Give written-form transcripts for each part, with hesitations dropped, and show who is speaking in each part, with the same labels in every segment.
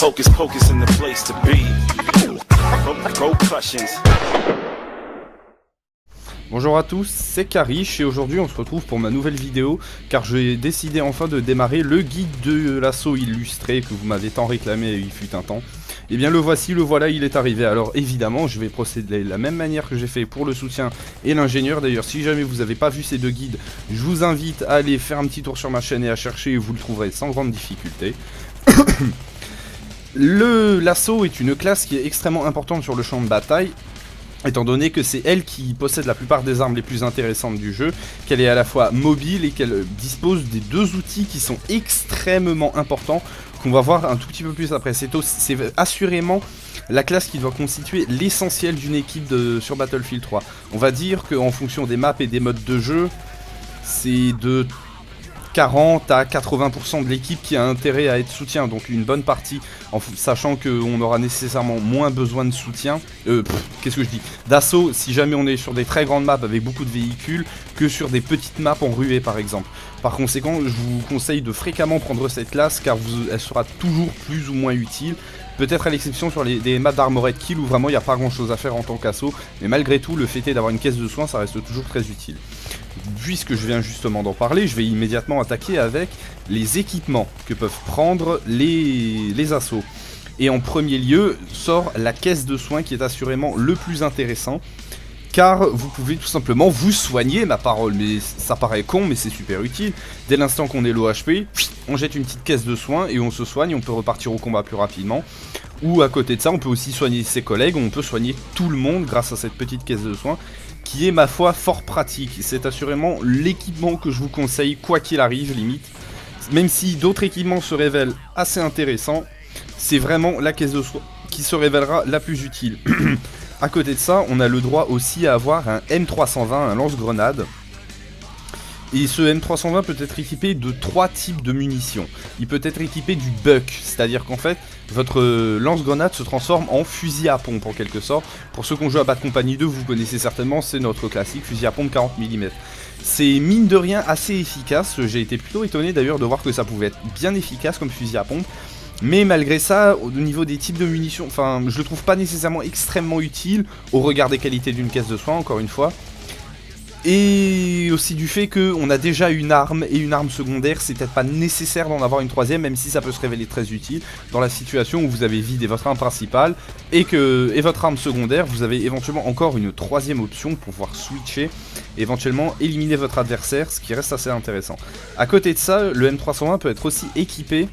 Speaker 1: Hocus pocus in the place to be. Repercussions.
Speaker 2: Bonjour à tous, c'est Karish et aujourd'hui on se retrouve pour ma nouvelle vidéo car j'ai décidé enfin de démarrer le guide de l'assaut illustré que vous m'avez tant réclamé il fut un temps. Et bien le voici, le voilà, il est arrivé. Alors évidemment je vais procéder de la même manière que j'ai fait pour le soutien et l'ingénieur. D'ailleurs si jamais vous n'avez pas vu ces deux guides, je vous invite à aller faire un petit tour sur ma chaîne et à chercher, vous le trouverez sans grande difficulté. L'assaut est une classe qui est extrêmement importante sur le champ de bataille, étant donné que c'est elle qui possède la plupart des armes les plus intéressantes du jeu, qu'elle est à la fois mobile et qu'elle dispose des deux outils qui sont extrêmement importants, qu'on va voir un tout petit peu plus après. C'est assurément la classe qui doit constituer l'essentiel d'une équipe sur Battlefield 3. On va dire qu'en fonction des maps et des modes de jeu, c'est de 40 à 80% de l'équipe qui a intérêt à être soutien, donc une bonne partie, sachant qu'on aura nécessairement moins besoin de soutien, qu'est-ce que je dis, d'assaut si jamais on est sur des très grandes maps avec beaucoup de véhicules, que sur des petites maps en ruée par exemple. Par conséquent, je vous conseille de fréquemment prendre cette classe car elle sera toujours plus ou moins utile. Peut-être à l'exception sur des maps d'Armored Kill où vraiment il n'y a pas grand chose à faire en tant qu'assaut, mais malgré tout le fait est d'avoir une caisse de soins, ça reste toujours très utile. Puisque je viens justement d'en parler, je vais immédiatement attaquer avec les équipements que peuvent prendre les assauts. Et en premier lieu sort la caisse de soins qui est assurément le plus intéressant, car vous pouvez tout simplement vous soigner, ma parole, mais ça paraît con mais c'est super utile. Dès l'instant qu'on est low HP, on jette une petite caisse de soins et on se soigne, on peut repartir au combat plus rapidement. Ou à côté de ça, on peut aussi soigner ses collègues, on peut soigner tout le monde grâce à cette petite caisse de soins, qui est ma foi fort pratique. C'est assurément l'équipement que je vous conseille quoi qu'il arrive limite. Même si d'autres équipements se révèlent assez intéressants, c'est vraiment la caisse de soins qui se révélera la plus utile. À côté de ça, on a le droit aussi à avoir un M320, un lance-grenade. Et ce M320 peut être équipé de 3 types de munitions. Il peut être équipé du buck, c'est-à-dire qu'en fait, votre lance-grenade se transforme en fusil à pompe en quelque sorte. Pour ceux qui ont joué à Bad Company 2, vous connaissez certainement, c'est notre classique fusil à pompe 40 mm. C'est mine de rien assez efficace, j'ai été plutôt étonné d'ailleurs de voir que ça pouvait être bien efficace comme fusil à pompe. Mais malgré ça, au niveau des types de munitions, enfin, je le trouve pas nécessairement extrêmement utile au regard des qualités d'une caisse de soins, encore une fois. Et aussi du fait qu'on a déjà une arme, et une arme secondaire, c'est peut-être pas nécessaire d'en avoir une troisième, même si ça peut se révéler très utile dans la situation où vous avez vidé votre arme principale et votre arme secondaire, vous avez éventuellement encore une troisième option pour pouvoir switcher, éventuellement éliminer votre adversaire, ce qui reste assez intéressant. À côté de ça, le M320 peut être aussi équipé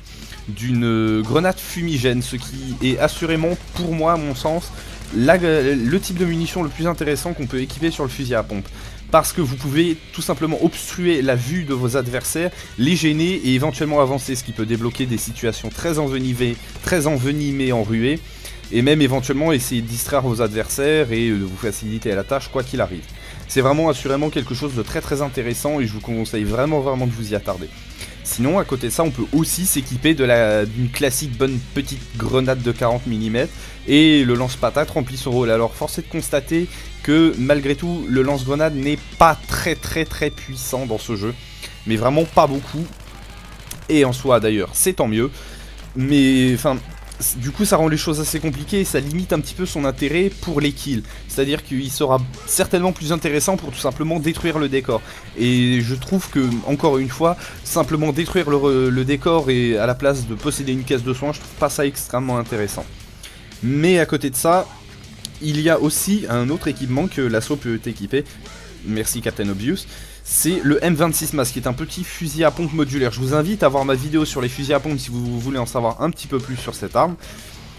Speaker 2: d'une grenade fumigène, ce qui est assurément, pour moi, à mon sens, le type de munition le plus intéressant qu'on peut équiper sur le fusil à pompe. Parce que vous pouvez tout simplement obstruer la vue de vos adversaires, les gêner et éventuellement avancer, ce qui peut débloquer des situations très envenimées en ruée, et même éventuellement essayer de distraire vos adversaires et de vous faciliter la tâche quoi qu'il arrive. C'est vraiment assurément quelque chose de très très intéressant et je vous conseille vraiment de vous y attarder. Sinon, à côté de ça, on peut aussi s'équiper d'une classique bonne petite grenade de 40 mm et le lance-patate remplit son rôle. Alors, force est de constater que malgré tout, le lance-grenade n'est pas très puissant dans ce jeu, mais vraiment pas beaucoup. Et en soi, d'ailleurs, c'est tant mieux. Mais, enfin, du coup, ça rend les choses assez compliquées et ça limite un petit peu son intérêt pour les kills. C'est-à-dire qu'il sera certainement plus intéressant pour tout simplement détruire le décor. Et je trouve que, encore une fois, simplement détruire le décor et à la place de posséder une caisse de soins, je trouve pas ça extrêmement intéressant. Mais à côté de ça, il y a aussi un autre équipement que l'assaut peut équiper. Merci Captain Obvious. C'est le M26 MAS qui est un petit fusil à pompe modulaire. Je vous invite à voir ma vidéo sur les fusils à pompe si vous voulez en savoir un petit peu plus sur cette arme.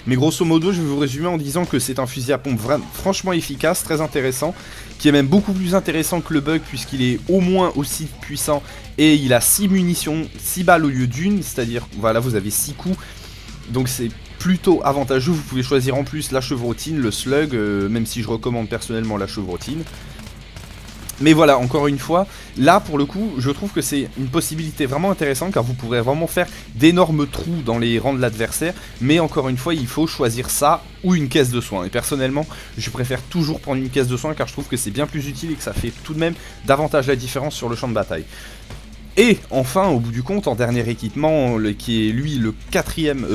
Speaker 2: Mais grosso modo, je vais vous résumer en disant que c'est un fusil à pompe franchement efficace, très intéressant, qui est même beaucoup plus intéressant que le bug puisqu'il est au moins aussi puissant et il a 6 munitions, 6 balles au lieu d'une, c'est-à-dire, voilà, vous avez 6 coups, donc c'est plutôt avantageux. Vous pouvez choisir en plus la chevrotine, le slug, même si je recommande personnellement la chevrotine. Mais voilà, encore une fois, là pour le coup, je trouve que c'est une possibilité vraiment intéressante car vous pourrez vraiment faire d'énormes trous dans les rangs de l'adversaire. Mais encore une fois, il faut choisir ça ou une caisse de soins. Et personnellement, je préfère toujours prendre une caisse de soins car je trouve que c'est bien plus utile et que ça fait tout de même davantage la différence sur le champ de bataille. Et enfin, au bout du compte, en dernier équipement, qui est lui le quatrième,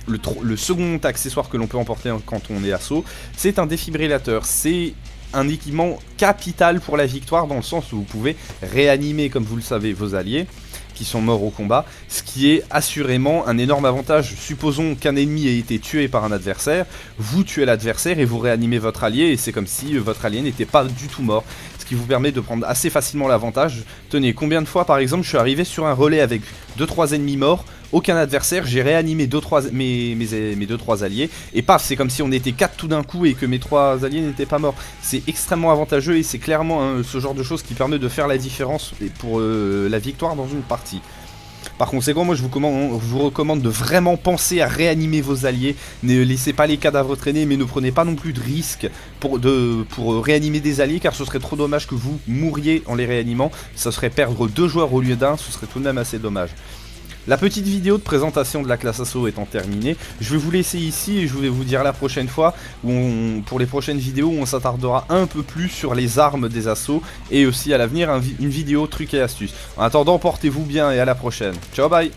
Speaker 2: le second accessoire que l'on peut emporter quand on est assaut, c'est un défibrillateur. C'est un équipement capital pour la victoire, dans le sens où vous pouvez réanimer, comme vous le savez, vos alliés qui sont morts au combat, ce qui est assurément un énorme avantage. Supposons qu'un ennemi ait été tué par un adversaire, vous tuez l'adversaire et vous réanimez votre allié, et c'est comme si votre allié n'était pas du tout mort, ce qui vous permet de prendre assez facilement l'avantage. Tenez, combien de fois par exemple je suis arrivé sur un relais avec 2-3 ennemis morts, aucun adversaire, j'ai réanimé mes 2-3 alliés, et paf, c'est comme si on était 4 tout d'un coup et que mes 3 alliés n'étaient pas morts. C'est extrêmement avantageux et c'est clairement ce genre de choses qui permet de faire la différence pour la victoire dans une partie. Par conséquent, moi je vous recommande de vraiment penser à réanimer vos alliés. Ne laissez pas les cadavres traîner, mais ne prenez pas non plus de risques pour réanimer des alliés, car ce serait trop dommage que vous mouriez en les réanimant. Ça serait perdre 2 joueurs au lieu d'un, ce serait tout de même assez dommage. La petite vidéo de présentation de la classe assaut étant terminée, je vais vous laisser ici et je vais vous dire la prochaine fois, pour les prochaines vidéos où on s'attardera un peu plus sur les armes des assauts, et aussi à l'avenir une vidéo trucs et astuces. En attendant, portez-vous bien et à la prochaine. Ciao, bye.